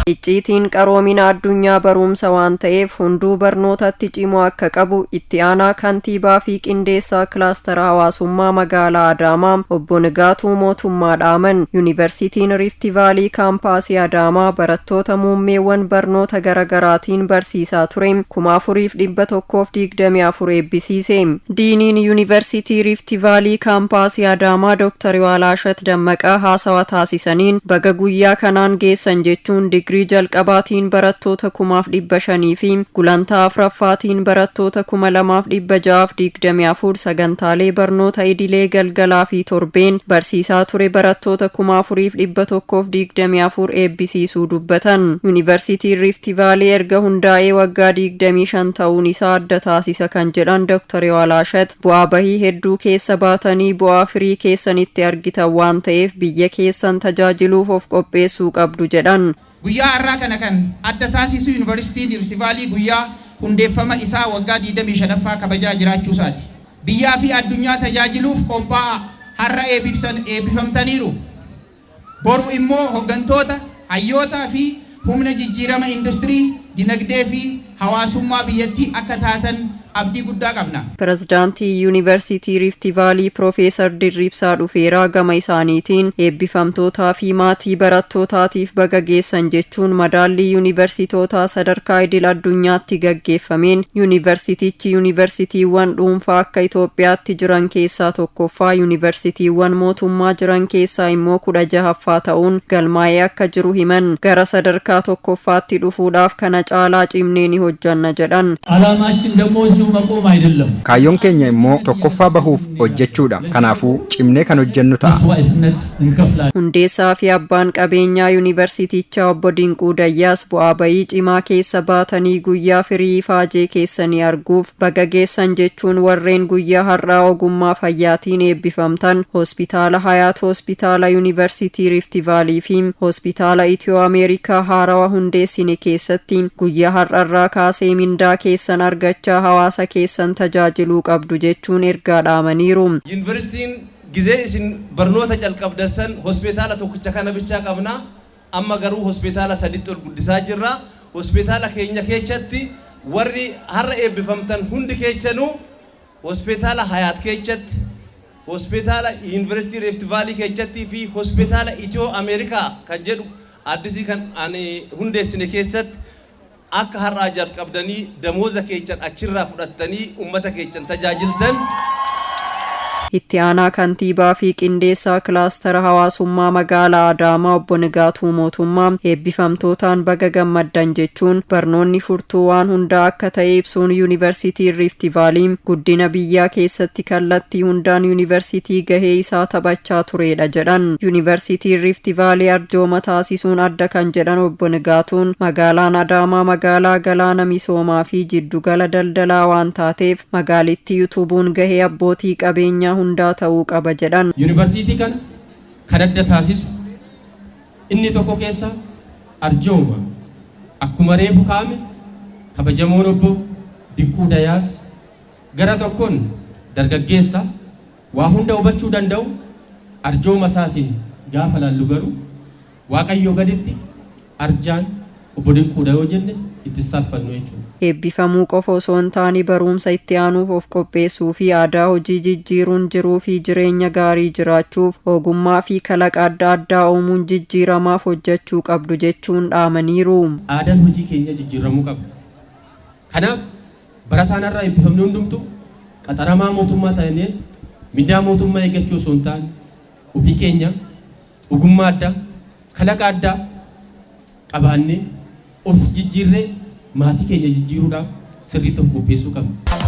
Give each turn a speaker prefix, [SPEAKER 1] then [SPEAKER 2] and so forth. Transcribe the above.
[SPEAKER 1] Icciitiin qaroomina addunyaa barumsa waan ta'eef hunduu barnootatti cimoo akka qabu itti aanaa kantiibaa fi qindeessaa kilaastara hawaasummaa magaalaa Adaamaa obbo Nigaatuu Mootummaa dhaaman. Yuunivarsiitiin Rift Vaalii kaampaasii Adaamaa barattoota muummeewwan barnoota garaagaraatiin barsiisaa ture 4124 eebbisiise. Diiniin Yuunivarsiitii Rift Vaalii kaampaasii Adaamaa Dr. Waalaashat Dammaqaa haasawa taasisaniin baga guyyaa kanaan geessan jechuun digrii jalqabaatiin barattoota 1500 fi gulantaa afuraffaatiin barattoota 2624 sagantaalee barnoota idilee galgalaa fi torbeen barsiisaa ture barattoota 4124 eebbisiisuu dubbatan. Yuunivarsiitiin Rift Vaalii erga hundaa'ee waggaa 25 ta'uun isaa adda taasisa kan jedhan Dr. Waalaashat bu'aa bahii hedduu keessa baatanii bu'aa firii keessanitti argitan waan ta'eef biyya keessan tajaajiluuf of qopheessuu qabdu jedhan.
[SPEAKER 2] Guyyaa har'aa kana kan adda taasisu Yuunivarsiitiin Rift Vaalii guyyaa hundeeffama isaa waggaa 25ffaa kabajaa jiraachuu isaati. Biyyaa fi addunyaa tajaajiluuf qophaa'aa har'a eebbifamtaniiru. Boru immoo hooggantoota, hayyootaa fi humna jijjiirama industirii, dinagdee fi hawaasummaa biyyattii akka taatan abdii guddaa qabna.
[SPEAKER 1] Pirezidaantii Yuunivarsiitii Rift Vaalii Profeesar Dirriibsaa Dhufeeraa gama isaaniitiin eebbifamtootaa fi maatii barattootaatiif baga geessan jechuun madaallii yuunivarsitootaa sadarkaa idil addunyaatti gaggeeffameen yuunivarsitichi yuunivarsitiiwwan dhuunfaa akka Itoophiyaatti jiran keessaa tokkoffaa, yuunivarsitiiwwan mootummaa jiran keessaa immoo 16ffaa ta'uun galmaa'ee akka jiru himan. Gara sadarkaa tokkoffaatti dhufuudhaaf kana caalaa cimnee ni hojjanna jedhan.
[SPEAKER 3] Alaamaachin ደግሞ መቆም አይደለም
[SPEAKER 4] ካዮን ኬኛ ኢሞ ቶኮፋ በሁፍ ሆጀቹዳ ከናፉ ጭምኔ ከን ሆጀኑ ታ
[SPEAKER 1] hundeessaa fi abbaan qabeenyaa yuunivarsitiichaa obbo Dinquu Dayyaas bu'aa bayii cimaa keessa baatanii guyyaa firii faajee keessanii arguuf baga geessan jechuun warreen guyyaa har'aa ogummaa fayyaatiin eebbifamtan hospitaala Hayaat, hospitaala Yuunivarsiitii Rift Vaalii fi hospitaala Itiyoo Ameerikaa haarawaa hundeessine keessatti guyyaa har'arraa kaasee mindaa keessan argachaa hawaasa keessan tajaajiluu qabdu jechuun ergaa dhaamaniiru.
[SPEAKER 5] Yuunivarsiitiin gizee isin barnoota jalqabdassan hospitaala tokkicha kana bichaa qabna, amma garuu hospitaala saditti ol guddisaa jirra. Hospitaala keenya keessatti warri har'a eebbifamtan hundi keessanuu hospitaala Hayaat keessatti, hospitaala Yuunivarsiitii Rift Vaalii keessatti fi hospitaala Itiyoo Ameerikaa kan jedhu addisii kan ani hundeessine keessatti akka har'aa jalqabdanii damooza keessan achirraa fudhattanii uummata keessan tajaajiltan.
[SPEAKER 1] Itti aanaa kantiibaa fi qindeessaa kilaastara hawaasummaa magaalaa Adaamaa obbo Nigaatuu Mootummaa eebbifamtootaan baga gammaddan jechuun barnoonni furtuu waan hundaa akka ta'e ibsuun yuunivarsiitiin Rift Vaalii guddina biyyaa keessatti kallattii hundaan yuunivarsiitii gahee isaa taphachaa turedha jedhan. Yuunivarsiitiin Rift Vaalii arjooma taasisuun adda kan jedhan obbo Nigaatuun magaalaan Adaamaa magaalaa galaana misoomaa fi jiddugala daldalaa waan taateef magaalittii utubuun gahee abbootii qabeenyaa hundaa ta'uu qaba jedhan.
[SPEAKER 3] Yuunivarsiitii kan adda taasisu inni tokko keessa arjooma akkuma reefu kaame kabajamoon obbo Dinquu Dayyaas gara tokkoon dargaggeessa waa hunda hubachuu danda'u arjooma isaatiin gaafa laallu garuu Waaqayyo gaditti arjaan obbo Dinquu Dayoo jenne itti saalfannu jechuudha.
[SPEAKER 1] Eebbifamuu qofa osoo hin taane barumsa itti aanuuf of qopheessuu fi aadaa hojii jijjiiruun jiruu fi jireenya gaarii jiraachuuf ogummaa fi kalaqa adda addaa uumuun jijjiiramaaf hojjechuu qabdu jechuun dhaamaniiru.
[SPEAKER 3] Aadaan hojii keenya jijjiiramuu qabdu. Kanaaf barataan irraa eebbifamne hundumtu qaxaramaa mootummaa ta'anii mindaa mootummaa eeggachuu osoo hin taane ofii keenya ogummaa addaa kalaqa addaa qabaannee of jijjiirree maatii keenya jijjiiruudhaaf sirriitti of qopheessuu qabna.